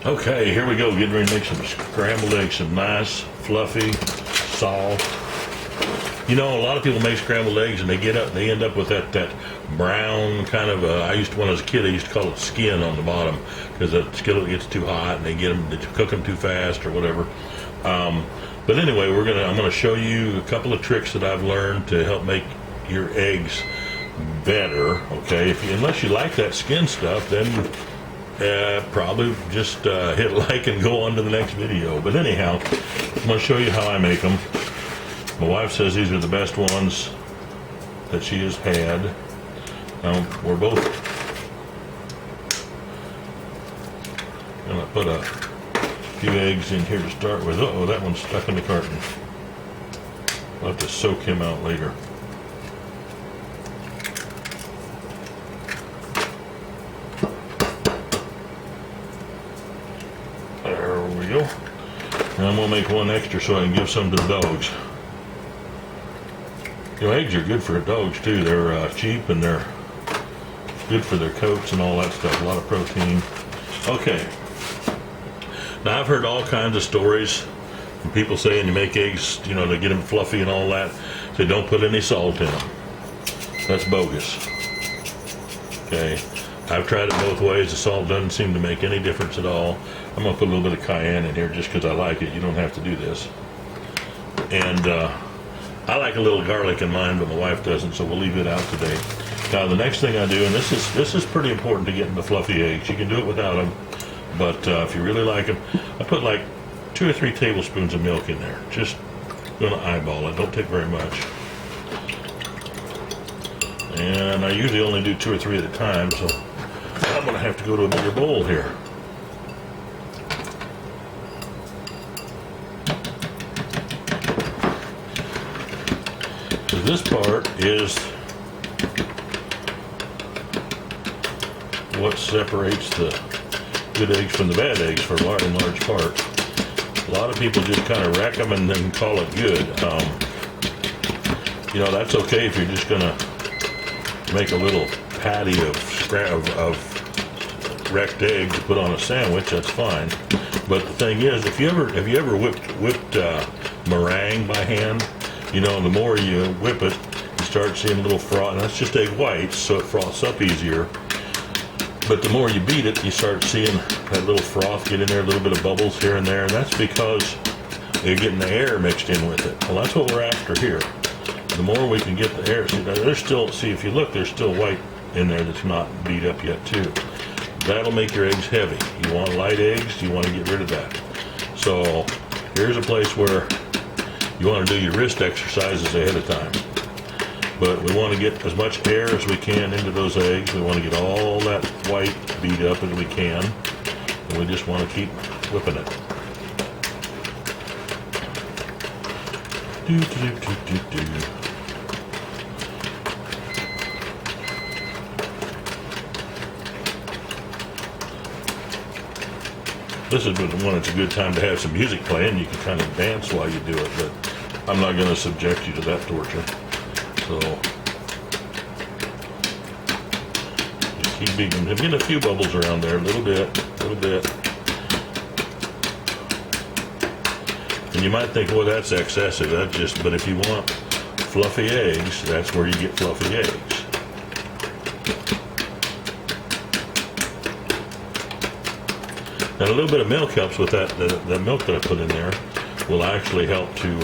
Okay, here we go. Getting ready to make some scrambled eggs, some nice, fluffy, soft. You know, a lot of people make scrambled eggs and they end up with that brown kind of. When I was a kid, I used to call it skin on the bottom because the skillet gets too hot and they cook them too fast or whatever. But anyway, I'm gonna show you a couple of tricks that I've learned to help make your eggs better. Okay, unless you like that skin stuff, then probably just hit like and go on to the next video. But anyhow, I'm going to show you how I make them. My wife says these are the best ones that she has had. We're both going to put a few eggs in here to start with. Uh-oh, that one's stuck in the carton. I'll have to soak him out later. There we go. And I'm going to make one extra so I can give some to the dogs. You know, eggs are good for dogs too. They're cheap and they're good for their coats and all that stuff. A lot of protein. Okay. Now I've heard all kinds of stories from people saying you make eggs, you know, to get them fluffy and all that. Say don't put any salt in them. That's bogus. Okay. I've tried it both ways. The salt doesn't seem to make any difference at all. I'm going to put a little bit of cayenne in here just because I like it. You don't have to do this. And I like a little garlic in mine, but my wife doesn't, so we'll leave it out today. Now the next thing I do, and this is pretty important to getting the fluffy eggs. You can do it without them, but if you really like them, I put like 2 or 3 tablespoons of milk in there. Just going to eyeball it. Don't take very much. And I usually only do 2 or 3 at a time, so I'm going to have to go to a bigger bowl here. So this part is what separates the good eggs from the bad eggs for a large part. A lot of people just kind of rack them and then call it good. You know, that's okay if you're just going to make a little patty of wrecked eggs to put on a sandwich. That's fine. But the thing is, have you ever whipped meringue by hand? You know, the more you whip it, you start seeing a little froth, and that's just egg whites, so it froths up easier. But the more you beat it, you start seeing that little froth get in there, a little bit of bubbles here and there, and that's because you're getting the air mixed in with it. Well, that's what we're after here. The more we can get the air, see if you look, there's still white in there that's not beat up yet too. That'll make your eggs heavy. You want light eggs, you want to get rid of that. So here's a place where you want to do your wrist exercises ahead of time. But we want to get as much air as we can into those eggs. We want to get all that white beat up as we can. And we just want to keep whipping it. This is when it's a good time to have some music playing. You can kind of dance while you do it, but I'm not going to subject you to that torture. So just keep beating. I'm getting a few bubbles around there, a little bit. And you might think, well, that's excessive. But if you want fluffy eggs, that's where you get fluffy eggs. And a little bit of milk helps with that. The milk that I put in there will actually help to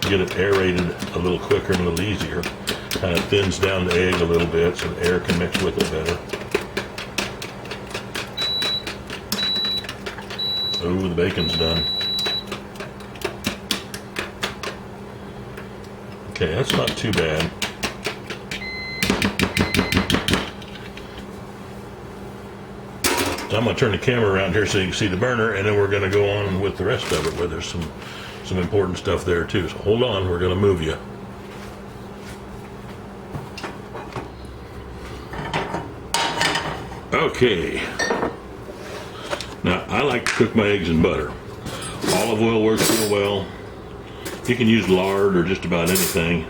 get it aerated a little quicker and a little easier. Kind of thins down the egg a little bit so the air can mix with it better. Oh, the bacon's done. Okay, that's not too bad. I'm going to turn the camera around here so you can see the burner, and then we're going to go on with the rest of it where there's some important stuff there too. So hold on, we're going to move you. Okay. Now, I like to cook my eggs in butter. Olive oil works real well. You can use lard or just about anything,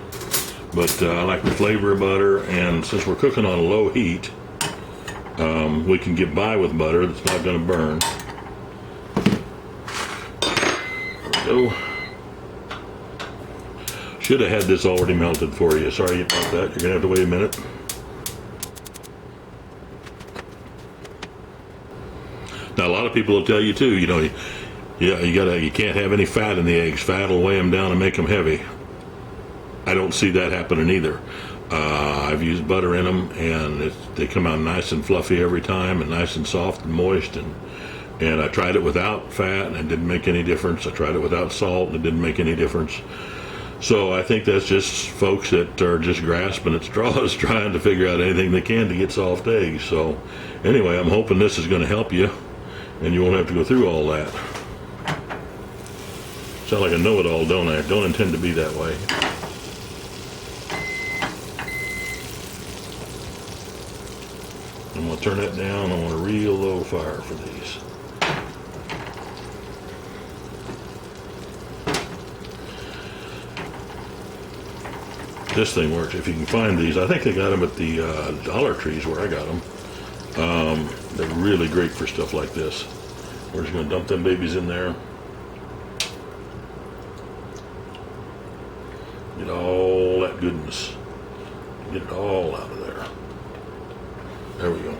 but I like the flavor of butter, and since we're cooking on a low heat, we can get by with butter that's not going to burn. So, should have had this already melted for you. Sorry about that. You're gonna have to wait a minute. Now, a lot of people will tell you too, you can't have any fat in the eggs. Fat will weigh them down and make them heavy. I don't see that happening either. I've used butter in them, and they come out nice and fluffy every time, and nice and soft and moist. And I tried it without fat, and it didn't make any difference. I tried it without salt, and it didn't make any difference. So I think that's just folks that are just grasping at straws, trying to figure out anything they can to get soft eggs. So anyway, I'm hoping this is going to help you, and you won't have to go through all that. Sound like a know-it-all, don't I? Don't intend to be that way. I'm going to turn that down. I want a real low fire for these. This thing works. If you can find these, I think they got them at the Dollar Trees where I got them. They're really great for stuff like this. We're just going to dump them babies in there. Get all that goodness. Get it all out of there. There we go.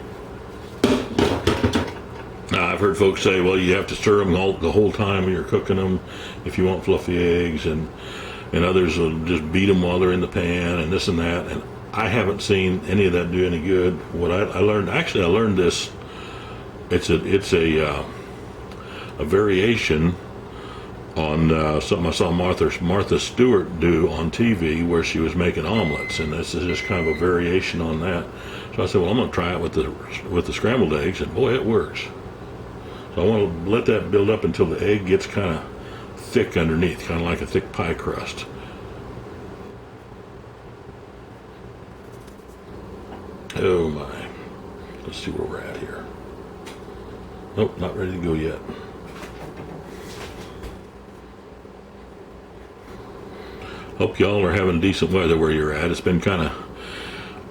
Now, I've heard folks say, well, you have to stir them the whole time you're cooking them if you want fluffy eggs, and others will just beat them while they're in the pan and this and that. And I haven't seen any of that do any good. What I learned, actually, I learned this. It's a variation on something I saw Martha Stewart do on TV, where she was making omelets, and this is just kind of a variation on that. So I said, well, I'm going to try it with the scrambled eggs, and boy, it works. So I want to let that build up until the egg gets kind of thick underneath, kind of like a thick pie crust. Oh my. Let's see where we're at here. Nope, not ready to go yet. Hope y'all are having decent weather where you're at. It's been kind of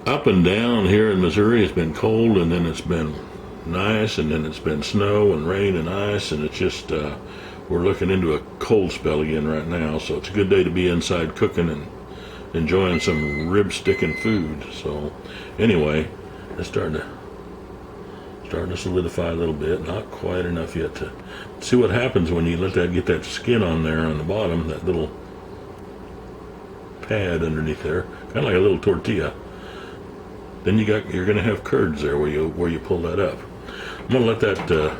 up and down here in Missouri. It's been cold, and then it's been nice, and then it's been snow and rain and ice, and it's just we're looking into a cold spell again right now. So it's a good day to be inside cooking and enjoying some rib sticking food. So anyway, it's starting to solidify a little bit. Not quite enough yet to see what happens when you let that get that skin on there on the bottom, that little pad underneath there, kind of like a little tortilla. Then you're going to have curds there where you pull that up. I'm going to let that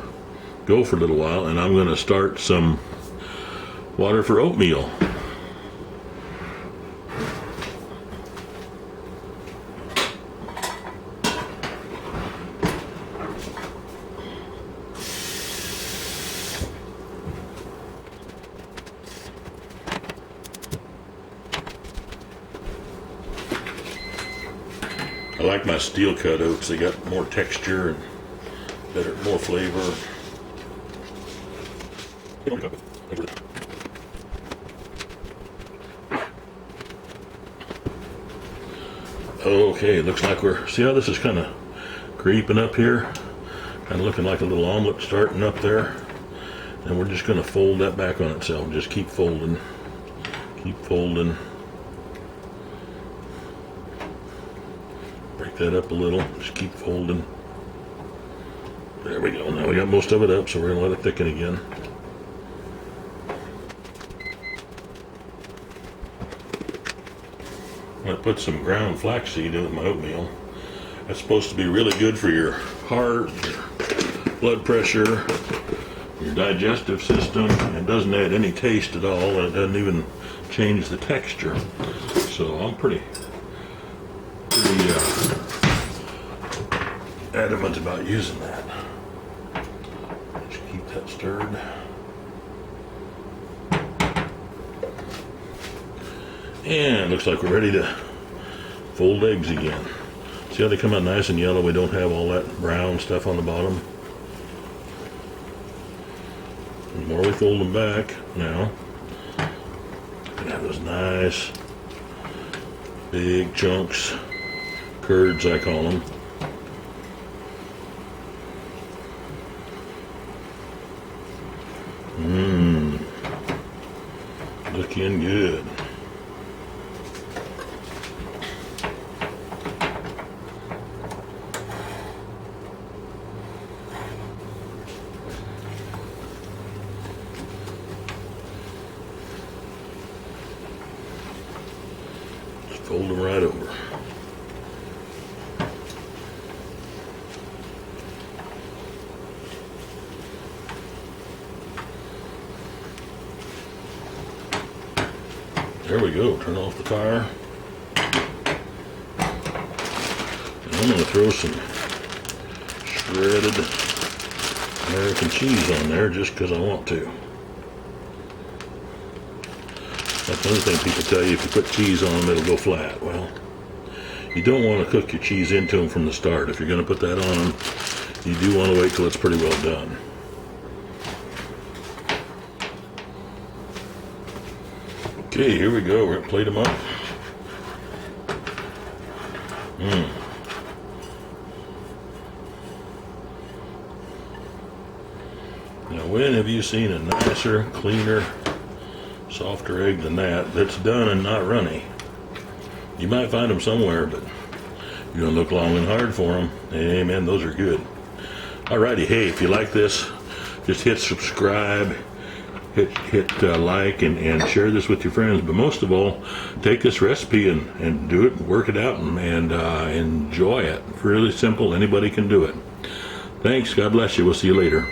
go for a little while, and I'm going to start some water for oatmeal. I like my steel cut oats. They got more texture and more flavor. Okay, looks like see how this is kind of creeping up here? Kind of looking like a little omelet starting up there. And we're just going to fold that back on itself. Just keep folding. Keep folding. Break that up a little. Just keep folding. There we go. Now we got most of it up, so we're going to let it thicken again. I'm going to put some ground flaxseed in with my oatmeal. That's supposed to be really good for your heart, your blood pressure, your digestive system. It doesn't add any taste at all, and it doesn't even change the texture. So I'm pretty adamant about using that. Just keep that stirred. And looks like we're ready to fold eggs again. See how they come out nice and yellow? We don't have all that brown stuff on the bottom. The more we fold them back now, we have those nice big chunks, curds I call them. Looking good. Just fold them right over. There we go. Turn off the fire. And I'm going to throw some shredded American cheese on there just because I want to. That's another thing people tell you, if you put cheese on them, it'll go flat. Well, you don't want to cook your cheese into them from the start. If you're going to put that on them, you do want to wait till it's pretty well done. Okay, here we go. We're going to plate them up. Now, when have you seen a nicer, cleaner, softer egg than that that's done and not runny? You might find them somewhere, but you're going to look long and hard for them. Hey, man, those are good. Alrighty, hey, if you like this, just hit subscribe. Hit like and share this with your friends, but most of all, take this recipe and do it, work it out, and enjoy it. Really simple. Anybody can do it. Thanks. God bless you. We'll see you later.